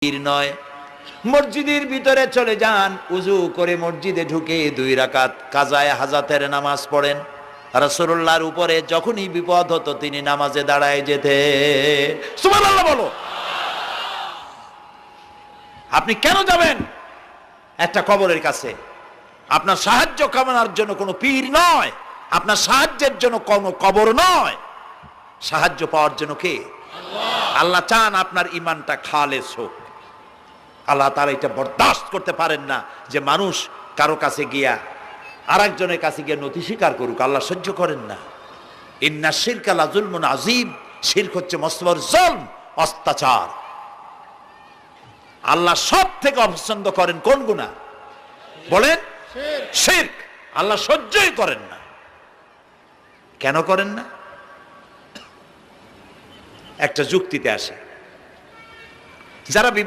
পীর নয়। মসজিদের ভিতরে চলে যান, উজু করে মসজিদে ঢুকে 2 রাকাত কাজায়ে হাজাতের নামাজ পড়েন। রাসূলুল্লাহর উপরে যখনই বিপদ হতো তিনি নামাজে দাঁড়ায় যেতেন। সুবহানাল্লাহ বলো। আপনি কেন যাবেন একটা কবরের কাছে? আপনার সাহায্য কামনার জন্য কোনো পীর নয়, আপনার সাহায্যের জন্য কোনো কবর নয়। সাহায্য পাওয়ার জন্য কে? আল্লাহ চান আপনার ঈমানটা খালেস হোক। আল্লাহ তাআলা এটা বরদাস্ত করতে পারেন না যে মানুষ কারো কাছে গিয়া আরেকজনের কাছে গিয়ে নথি স্বীকার করুক। আল্লাহ সহ্য করেন না। ইন্না শিরকা লাযুলমুন আযীম, শিরক হচ্ছে মস্ত বড় জুলম, অত্যাচার। আল্লাহ সব থেকে অপছন্দ করেন কোন গুনাহ? বলেন, শিরক। আল্লাহ সহ্যই করেন না। কেন করেন না? একটা যুক্তিতে আসে। যারা বিবাহ